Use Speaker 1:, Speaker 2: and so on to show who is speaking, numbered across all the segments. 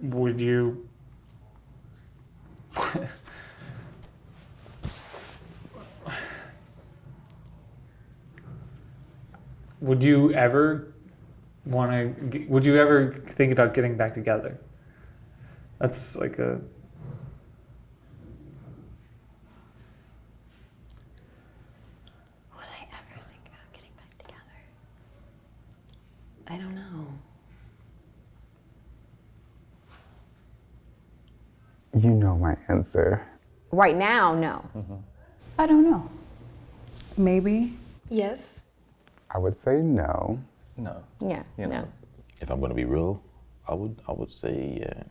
Speaker 1: Would you would you ever would you ever think about getting back together? That's like a...
Speaker 2: Would I ever think about getting back together? I don't know.
Speaker 3: You know my answer.
Speaker 2: Right now, no.
Speaker 4: I don't know.
Speaker 5: Maybe.
Speaker 6: Yes.
Speaker 3: I would say no.
Speaker 7: No.
Speaker 2: Yeah,
Speaker 7: You know,
Speaker 2: no.
Speaker 7: if I'm gonna be real, I would say yeah.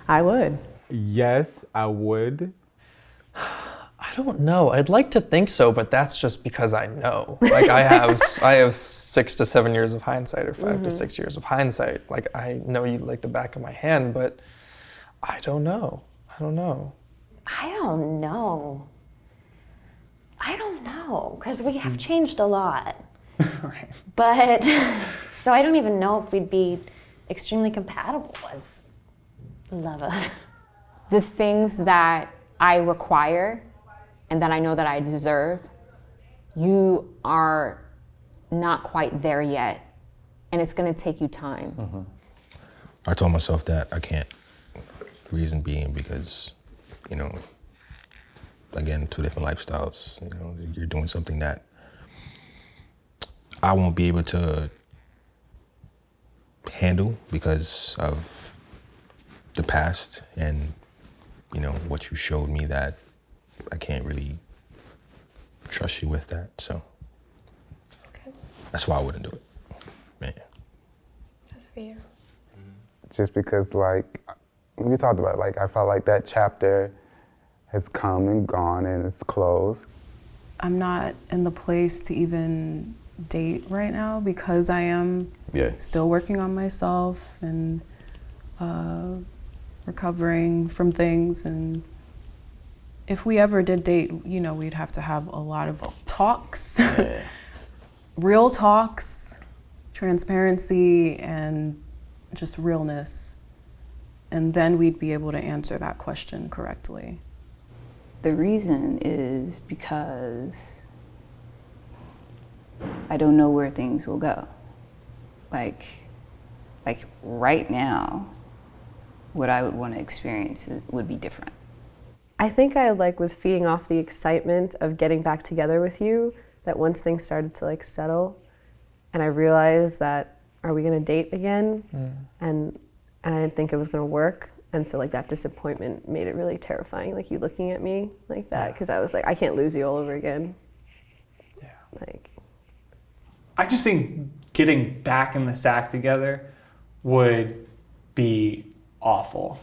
Speaker 5: I would.
Speaker 3: Yes, I would.
Speaker 8: I don't know. I'd like to think so, but that's just because I know. Like I have 6 to 7 years of hindsight, or 5 to 6 years of hindsight. Like I know you like the back of my hand, but I don't know. I don't know.
Speaker 2: I don't know, because we have changed a lot.
Speaker 1: Right.
Speaker 2: But, so I don't even know if we'd be extremely compatible as lovers. The things that I require and that I know that I deserve, you are not quite there yet, and it's gonna take you time.
Speaker 9: I told myself that I can't. Reason being because, you know, again, 2 different lifestyles. You know, you're doing something that I won't be able to handle because of the past and, you know, what you showed me that I can't really trust you with that. So that's why I wouldn't do it. Man.
Speaker 6: That's fair.
Speaker 3: Just because, like, we talked about, like, I felt like that chapter has come and gone and it's closed.
Speaker 5: I'm not in the place to even date right now because I am still working on myself and recovering from things. And if we ever did date, you know, we'd have to have a lot of talks, real talks, transparency, and just realness. And then we'd be able to answer that question correctly.
Speaker 4: The reason is because I don't know where things will go. Like right now, what I would want to experience would be different.
Speaker 6: I think I was feeding off the excitement of getting back together with you, that once things started to settle and I realized that, are we gonna date again? And I didn't think it was gonna work. And so that disappointment made it really terrifying, you looking at me like that, because I was like, I can't lose you all over again.
Speaker 8: Yeah.
Speaker 1: I just think getting back in the sack together would be awful.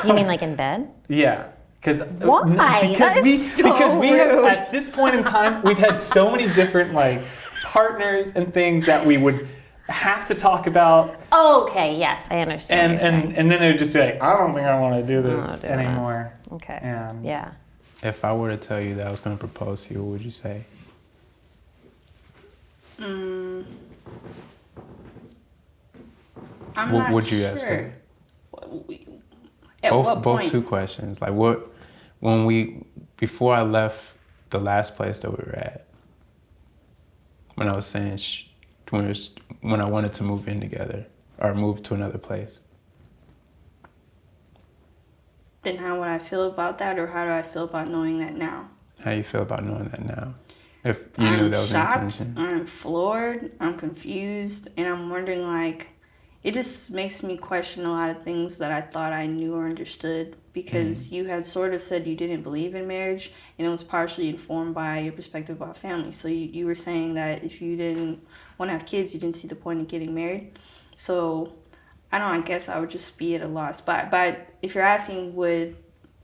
Speaker 2: You mean in bed?
Speaker 1: Yeah.
Speaker 2: Why?
Speaker 1: Because
Speaker 2: That is so
Speaker 1: because we have,
Speaker 2: rude.
Speaker 1: at this point in time, we've had so many different partners and things that we would have to talk about.
Speaker 2: Okay, yes, I understand.
Speaker 1: And then it would just be like, I don't think I want to do this
Speaker 2: Oh,
Speaker 1: anymore.
Speaker 2: Okay.
Speaker 1: And
Speaker 2: Yeah.
Speaker 10: If I were to tell you that I was going to propose to you, what would you say?
Speaker 6: I'm
Speaker 10: What would you have said?
Speaker 6: At what
Speaker 10: Both
Speaker 6: point?
Speaker 10: 2 questions. Before I left the last place that we were at, when I was saying when I wanted to move in together or move to another place.
Speaker 6: Then how would I feel about that, or how do I feel about knowing that now?
Speaker 10: How you feel about knowing that now? If you knew that was the intention.
Speaker 6: I'm floored, I'm confused, and I'm wondering it just makes me question a lot of things that I thought I knew or understood, because you had sort of said you didn't believe in marriage, and it was partially informed by your perspective about family. So you were saying that if you didn't want to have kids, you didn't see the point in getting married. So I don't know, I guess I would just be at a loss. But if you're asking, would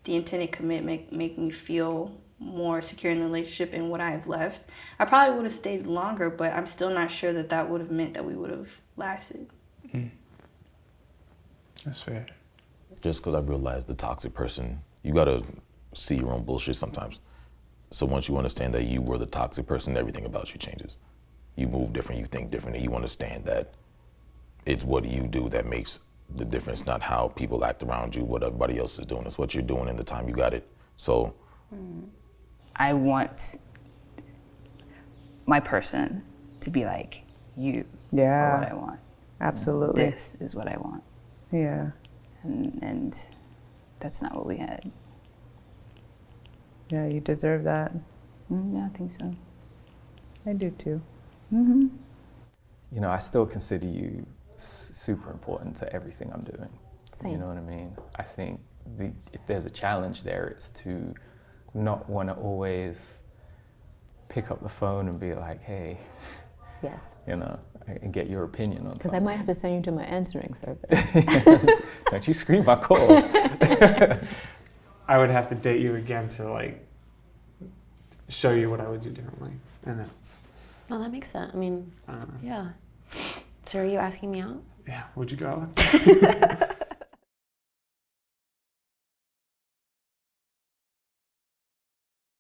Speaker 6: the intended commitment make me feel more secure in the relationship and what I have left, I probably would have stayed longer, but I'm still not sure that would have meant that we would have lasted.
Speaker 10: That's fair.
Speaker 7: Just because I realized the toxic person, you gotta see your own bullshit sometimes. So once you understand that you were the toxic person, everything about you changes. You move different, you think different, and you understand that it's what you do that makes the difference, not how people act around you, what everybody else is doing. It's what you're doing in the time you got it. So
Speaker 4: I want my person to be like, you are what I want.
Speaker 11: Absolutely.
Speaker 4: This is what I want.
Speaker 11: Yeah.
Speaker 4: And that's not what we had.
Speaker 11: Yeah, you deserve that.
Speaker 4: Yeah, I think so.
Speaker 11: I do too.
Speaker 4: Mm-hmm.
Speaker 12: You know, I still consider you super important to everything I'm doing.
Speaker 2: Same.
Speaker 12: You know what I mean? I think if there's a challenge there, it's to not want to always pick up the phone and be like, hey,
Speaker 2: Yes.
Speaker 12: you know, and get your opinion on
Speaker 2: Because I
Speaker 12: something.
Speaker 2: might have to send you to my answering service.
Speaker 12: Don't you scream my calls.
Speaker 1: I would have to date you again to like show you what I would do differently, and that's
Speaker 2: No, that makes sense. I mean,
Speaker 1: I don't know.
Speaker 2: yeah. So are you asking me out?
Speaker 1: Yeah, would you go out with me?